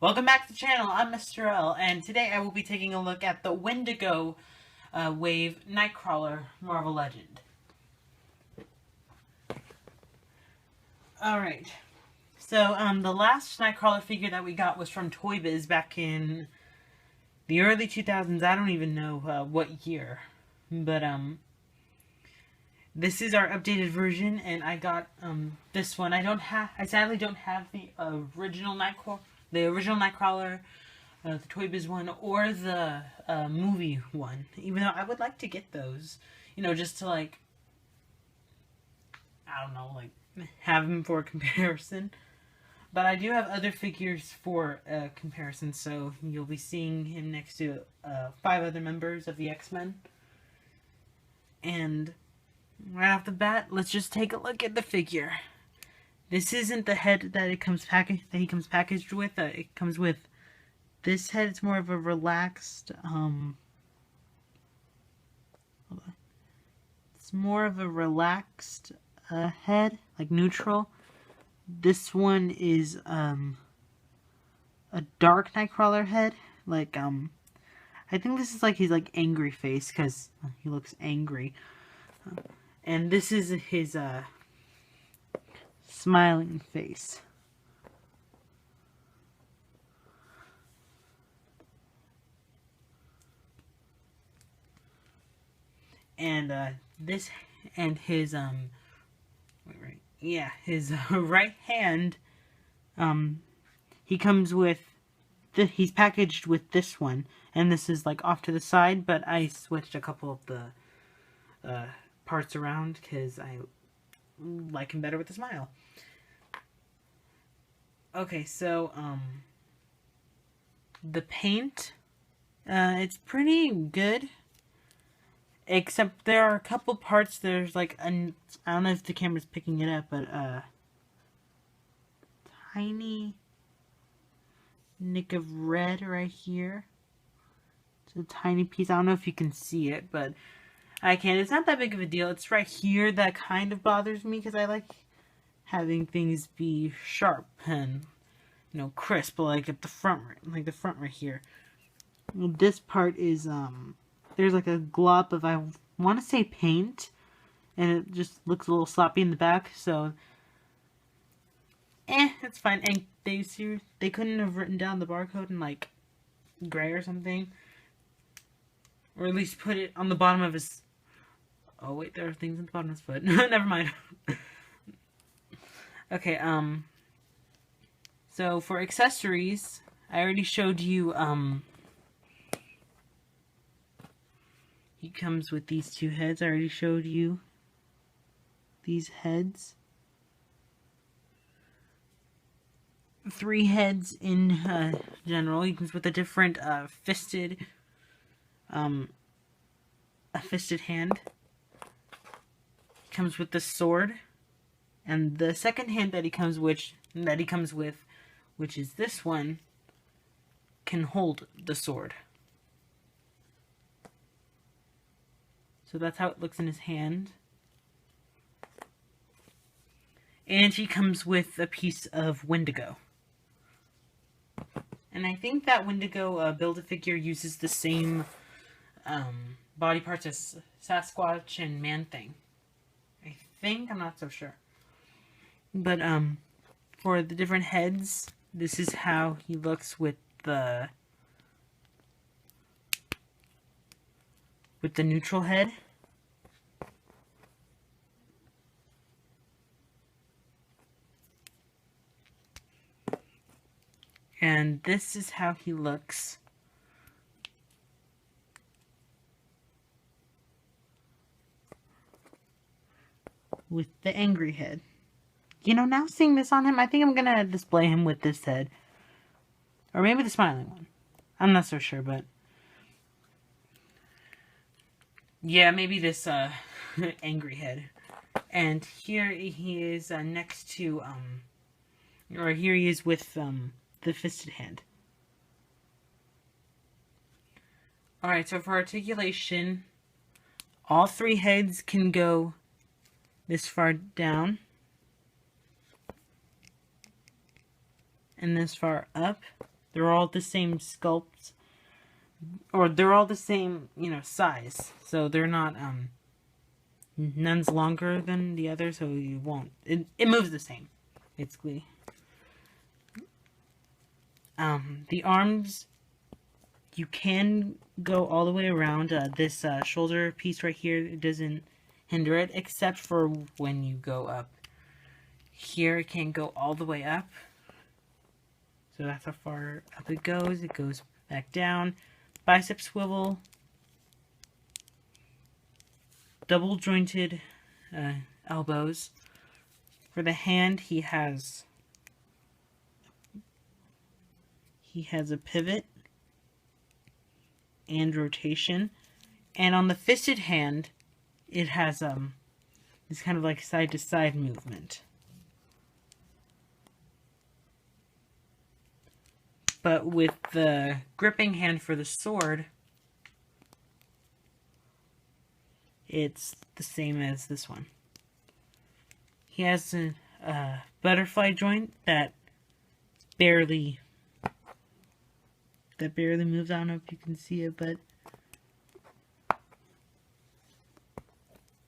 Welcome back to the channel. I'm Mr.L, and today I will be taking a look at the Wendigo Wave Nightcrawler Marvel Legend. Alright, so the last Nightcrawler figure that we got was from Toy Biz back in the early 2000s. I don't even know what year, but this is our updated version, and I got this one. I sadly don't have the original Nightcrawler. The original Nightcrawler, the Toy Biz one, or the movie one. Even though I would like to get those, just to I don't know, have them for comparison. But I do have other figures for comparison, so you'll be seeing him next to 5 other members of the X-Men. And right off the bat, let's just take a look at the figure. This isn't the head that he comes packaged with. It comes with this head. It's more of a relaxed, it's more of a relaxed head, like neutral. This one is a dark Nightcrawler head. I think this is he's angry face because he looks angry. And this is his smiling face. And his his right hand, he comes with he's packaged with this one, and this is off to the side, but I switched a couple of the parts around because I like him better with a smile. Okay, so the paint, it's pretty good, except there are a couple parts. There's I don't know if the camera's picking it up, but tiny nick of red right here. It's a tiny piece. I don't know if you can see it, but I can. It's not that big of a deal. It's right here that kind of bothers me because I like having things be sharp and crisp, at the front, the front right here. This part is there's a glop of, I want to say, paint, and it just looks a little sloppy in the back. So it's fine. And they couldn't have written down the barcode in gray or something, or at least put it on the bottom of his. Oh wait, there are things at the bottom of his foot. Never mind. Okay, so for accessories, I already showed you, he comes with these 2 heads. I already showed you these heads. 3 heads in general. He comes with a different a fisted hand. He comes with the sword. And the second hand that he comes with, which is this one, can hold the sword. So that's how it looks in his hand. And he comes with a piece of Wendigo. And I think that Wendigo Build-A-Figure uses the same body parts as Sasquatch and Man-Thing. I think, I'm not so sure. But for the different heads, this is how he looks with the neutral head. And this is how he looks with the angry head. Now seeing this on him, I think I'm gonna display him with this head. Or maybe the smiling one. I'm not so sure, but yeah, maybe this angry head. And here he is next to or here he is with the fisted hand. Alright, so for articulation, all 3 heads can go this far down and this far up. They're all the same sculpt, or they're all the same, size. So they're not, none's longer than the other, so you won't, it moves the same, basically. The arms, you can go all the way around. This shoulder piece right here, it doesn't hinder it, except for when you go up. Here, it can go all the way up. So that's how far up it goes. It goes back down. Bicep swivel. Double jointed elbows. For the hand, he has a pivot and rotation. And on the fisted hand, it has this kind of like side to side movement. But with the gripping hand for the sword, it's the same as this one. He has a butterfly joint that barely moves. I don't know if you can see it, but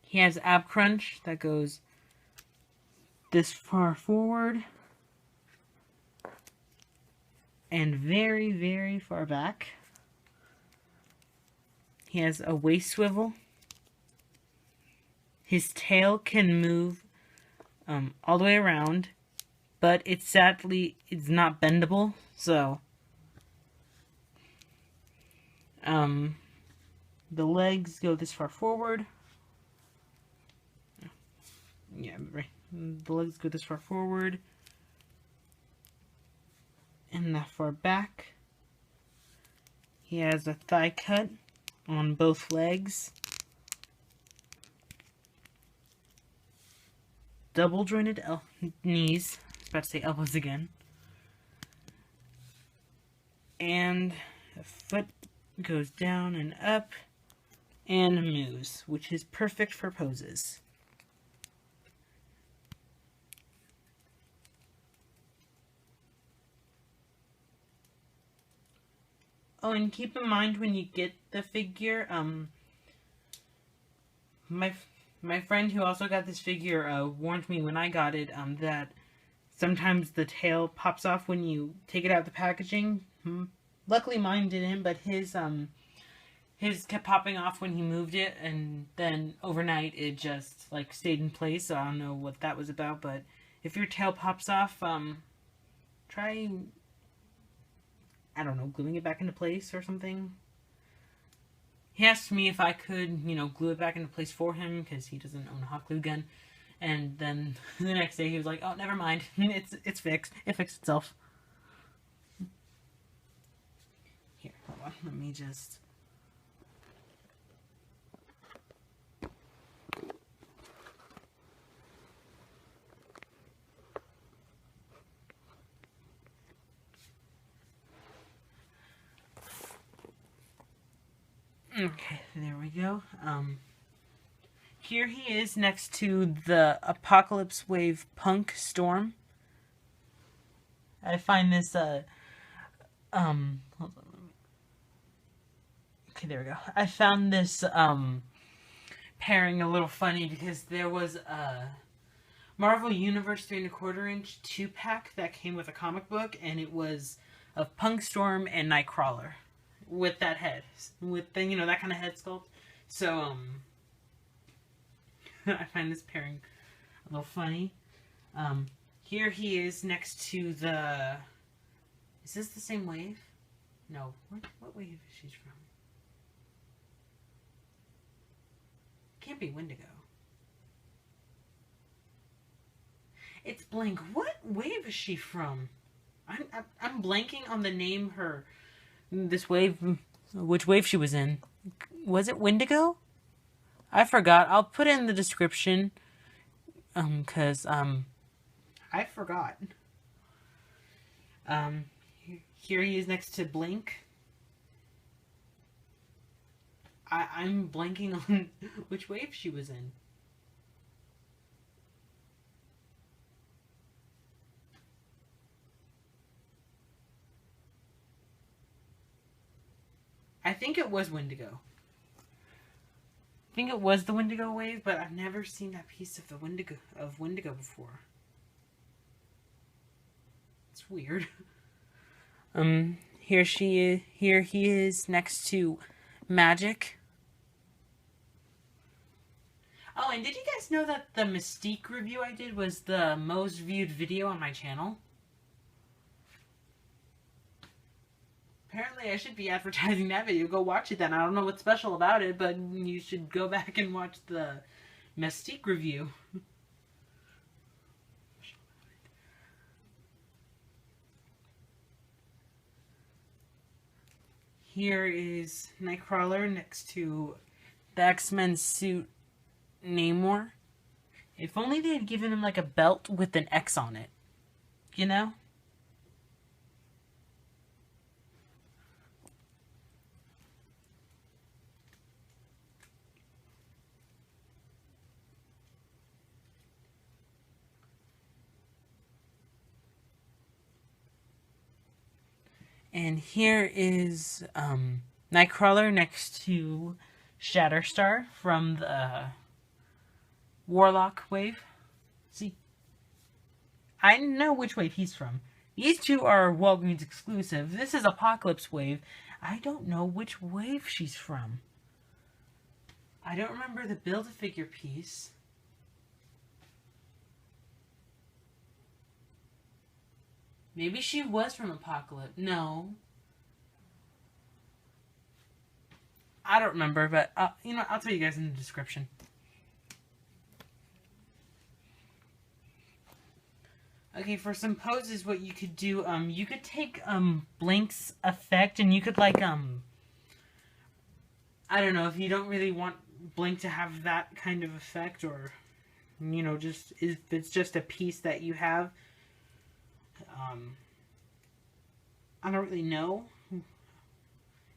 he has ab crunch that goes this far forward and very, very far back. He has a waist swivel. His tail can move all the way around, but it's not bendable, so the legs go this far forward. Yeah, right. The legs go this far forward and that far back. He has a thigh cut on both legs. Double jointed knees. I was about to say elbows again. And the foot goes down and up and moves, which is perfect for poses. Oh, and keep in mind when you get the figure, my friend who also got this figure warned me when I got it that sometimes the tail pops off when you take it out of the packaging. Luckily mine didn't, but his kept popping off when he moved it, and then overnight it just like stayed in place. So I don't know what that was about, but if your tail pops off, try, I don't know, gluing it back into place or something. He asked me if I could, glue it back into place for him, because he doesn't own a hot glue gun. And then the next day he was like, oh, never mind. It's fixed. It fixed itself. Here, hold on. Let me just... Okay, there we go. Here he is next to the Apocalypse Wave Punk Storm. I find this, hold on. Okay, there we go. I found this, pairing a little funny because there was a Marvel Universe 3 1/4 inch 2-pack that came with a comic book, and it was of Punk Storm and Nightcrawler. With that head, with the, that kind of head sculpt. So, I find this pairing a little funny. Here he is next to the, is this the same wave? No, what wave is she from? Can't be Wendigo. It's blank. What wave is she from? I'm blanking on the name this wave, which wave she was in. Was it Wendigo? I forgot. I'll put it in the description. Cause, I forgot. Here he is next to Blink. I'm blanking on which wave she was in. I think it was Wendigo. I think it was the Wendigo wave, but I've never seen that piece of the Wendigo before. It's weird. Here he is next to Magic. Oh, and did you guys know that the Mystique review I did was the most viewed video on my channel? Apparently I should be advertising that video. Go watch it then. I don't know what's special about it, but you should go back and watch the Mystique review. Here is Nightcrawler next to the X-Men suit Namor. If only they had given him like a belt with an X on it. You know? And here is Nightcrawler next to Shatterstar from the Warlock wave. See? I know which wave he's from. These two are Walgreens exclusive. This is Apocalypse wave. I don't know which wave she's from. I don't remember the Build-A-Figure piece. Maybe she was from Apocalypse. No. I don't remember, but, you know, I'll tell you guys in the description. Okay, for some poses, what you could do, you could take, Blink's effect, and you could, like, I don't know, if you don't really want Blink to have that kind of effect, or, you know, just, if it's just a piece that you have, I don't really know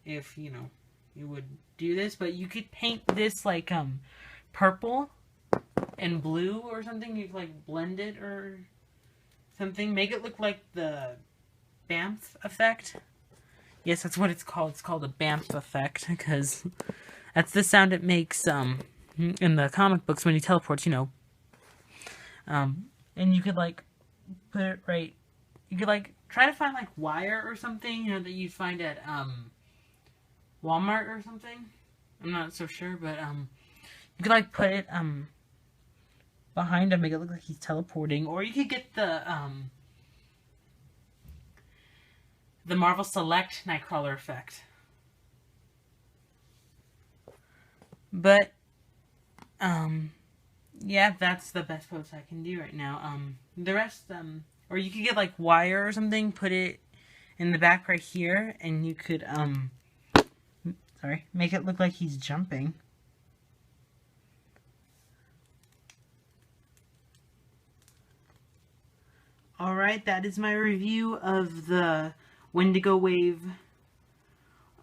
if, you know, you would do this, but you could paint this, like, purple and blue or something. You could, like, blend it or something. Make it look like the Bamf effect. Yes, that's what it's called. It's called a Bamf effect, because that's the sound it makes, in the comic books when he teleports, you know. And you could, like, put it right... You could, like, try to find, like, wire or something, you know, that you'd find at, Walmart or something. I'm not so sure, but, you could, like, put it, behind him, make it look like he's teleporting. Or you could get the Marvel Select Nightcrawler effect. But, yeah, that's the best pose I can do right now. The rest, or you could get, like, wire or something, put it in the back right here, and you could, make it look like he's jumping. Alright, that is my review of the Wendigo Wave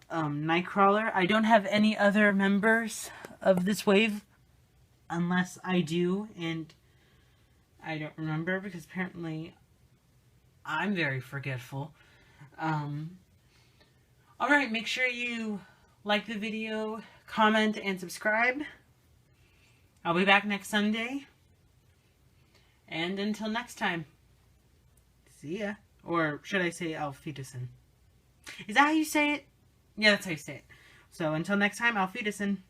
Nightcrawler. I don't have any other members of this wave, unless I do, and I don't remember, because apparently I'm very forgetful. Alright, make sure you like the video, comment, and subscribe. I'll be back next Sunday. And until next time, see ya. Or should I say Auf Wiedersehen? Is that how you say it? Yeah, that's how you say it. So until next time, Auf Wiedersehen.